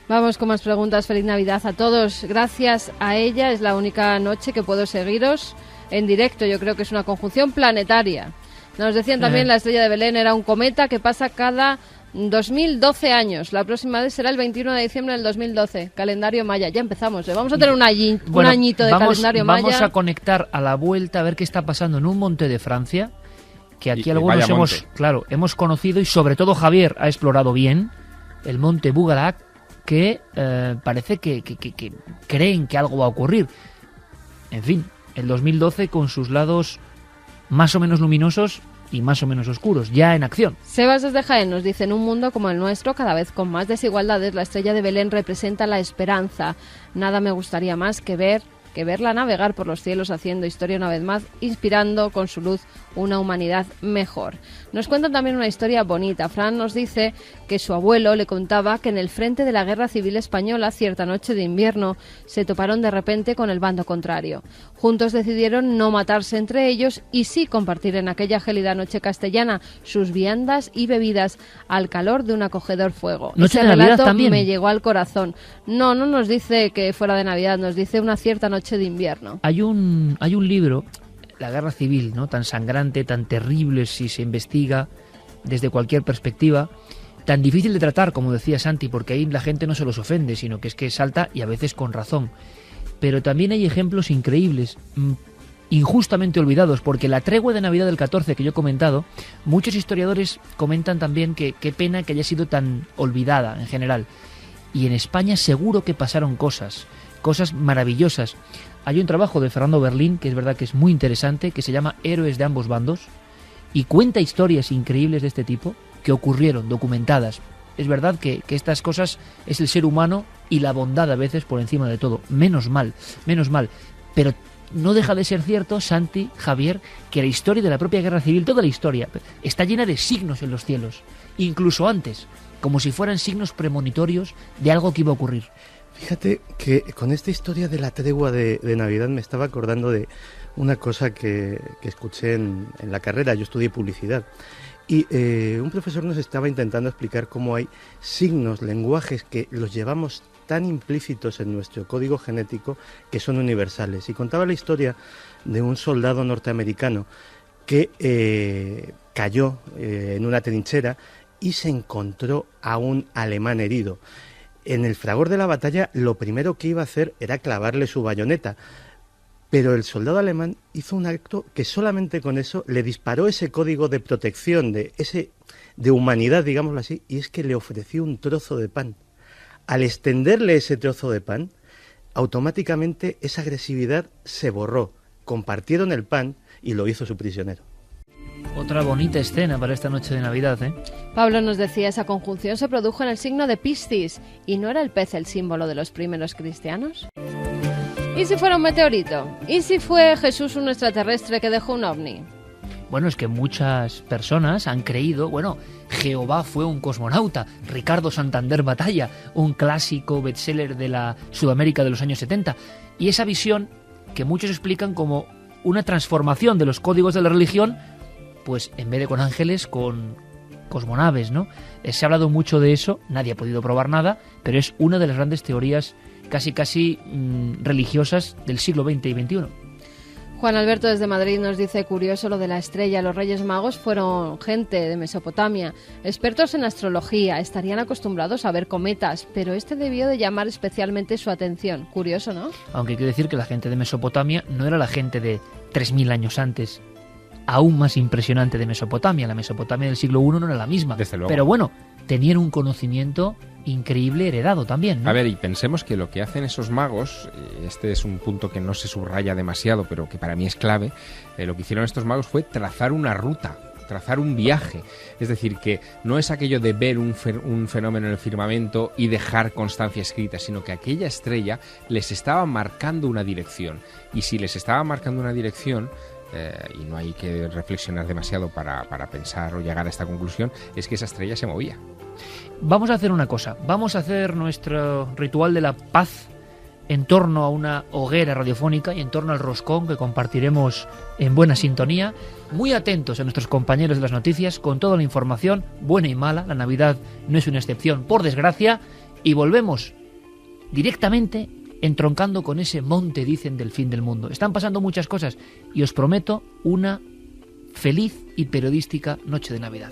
Vamos con más preguntas. Feliz Navidad a todos. Gracias a ella es la única noche que puedo seguiros en directo. Yo creo que es una conjunción planetaria. Nos decían también la estrella de Belén era un cometa que pasa cada 2012 años. La próxima vez será el 21 de diciembre del 2012. Calendario maya. Ya empezamos. Vamos a tener un añito de calendario maya. Vamos a conectar a la vuelta a ver qué está pasando en un monte de Francia, que aquí algunos hemos conocido, y sobre todo Javier ha explorado bien, el monte Bugalac, que parece que creen que algo va a ocurrir. En fin, el 2012 con sus lados más o menos luminosos y más o menos oscuros, ya en acción. Sebas desde Jaén nos dice: en un mundo como el nuestro, cada vez con más desigualdades, la estrella de Belén representa la esperanza. Nada me gustaría más que verla navegar por los cielos haciendo historia una vez más, inspirando con su luz una humanidad mejor. Nos cuentan también una historia bonita. Fran nos dice que su abuelo le contaba que en el frente de la Guerra Civil Española, cierta noche de invierno, se toparon de repente con el bando contrario. Juntos decidieron no matarse entre ellos y sí compartir en aquella gélida noche castellana sus viandas y bebidas al calor de un acogedor fuego. ¿Noche Ese de Navidad relato también? Me llegó al corazón. No nos dice que fuera de Navidad, nos dice una cierta noche noche de invierno. Hay un libro, La Guerra Civil, ¿no? Tan sangrante, tan terrible si se investiga desde cualquier perspectiva, tan difícil de tratar, como decía Santi, porque ahí la gente no se los ofende, sino que es que salta y a veces con razón. Pero también hay ejemplos increíbles, injustamente olvidados, porque la tregua de Navidad del 14 que yo he comentado, muchos historiadores comentan también que qué pena que haya sido tan olvidada en general. Y en España seguro que pasaron cosas maravillosas. Hay un trabajo de Fernando Berlín, que es verdad que es muy interesante, que se llama Héroes de ambos bandos, y cuenta historias increíbles de este tipo que ocurrieron, documentadas. Es verdad que estas cosas es el ser humano y la bondad a veces por encima de todo. Menos mal. Pero no deja de ser cierto, Santi, Javier, que la historia de la propia Guerra Civil, toda la historia, está llena de signos en los cielos, incluso antes, como si fueran signos premonitorios de algo que iba a ocurrir. Fíjate que con esta historia de la tregua de Navidad me estaba acordando de una cosa que escuché en la carrera. Yo estudié publicidad y un profesor nos estaba intentando explicar cómo hay signos, lenguajes que los llevamos tan implícitos en nuestro código genético que son universales. Y contaba la historia de un soldado norteamericano que cayó en una trinchera y se encontró a un alemán herido. En el fragor de la batalla, lo primero que iba a hacer era clavarle su bayoneta, pero el soldado alemán hizo un acto que solamente con eso le disparó ese código de protección, de humanidad, digámoslo así, y es que le ofreció un trozo de pan. Al extenderle ese trozo de pan, automáticamente esa agresividad se borró. Compartieron el pan y lo hizo su prisionero. Otra bonita escena para esta noche de Navidad, ¿eh? Pablo nos decía, esa conjunción se produjo en el signo de Piscis. ¿Y no era el pez el símbolo de los primeros cristianos? ¿Y si fuera un meteorito? ¿Y si fue Jesús un extraterrestre que dejó un ovni? Bueno, es que muchas personas han creído, Jehová fue un cosmonauta, Ricardo Santander Batalla, un clásico bestseller de la Sudamérica de los años 70. Y esa visión que muchos explican como una transformación de los códigos de la religión, pues en vez de con ángeles, con cosmonaves, ¿no? Se ha hablado mucho de eso, nadie ha podido probar nada, pero es una de las grandes teorías casi religiosas del siglo XX y XXI. Juan Alberto desde Madrid nos dice, curioso lo de la estrella, los Reyes Magos fueron gente de Mesopotamia, expertos en astrología, estarían acostumbrados a ver cometas, pero este debió de llamar especialmente su atención. Curioso, ¿no? Aunque hay que decir que la gente de Mesopotamia no era la gente de 3000 años antes, aún más impresionante de Mesopotamia. La Mesopotamia del siglo I no era la misma. Desde luego. Pero bueno, tenían un conocimiento increíble heredado también, ¿no? A ver, y pensemos que lo que hacen esos magos, este es un punto que no se subraya demasiado, pero que para mí es clave, lo que hicieron estos magos fue trazar una ruta, trazar un viaje. Es decir, que no es aquello de ver un fenómeno en el firmamento y dejar constancia escrita, sino que aquella estrella les estaba marcando una dirección. Y si les estaba marcando una dirección, y no hay que reflexionar demasiado para pensar o llegar a esta conclusión, es que esa estrella se movía. Vamos a hacer una cosa, vamos a hacer nuestro ritual de la paz en torno a una hoguera radiofónica y en torno al roscón que compartiremos en buena sintonía, muy atentos a nuestros compañeros de las noticias con toda la información, buena y mala. La Navidad no es una excepción, por desgracia, y volvemos directamente entroncando con ese monte, dicen, del fin del mundo. Están pasando muchas cosas y os prometo una feliz y periodística noche de Navidad.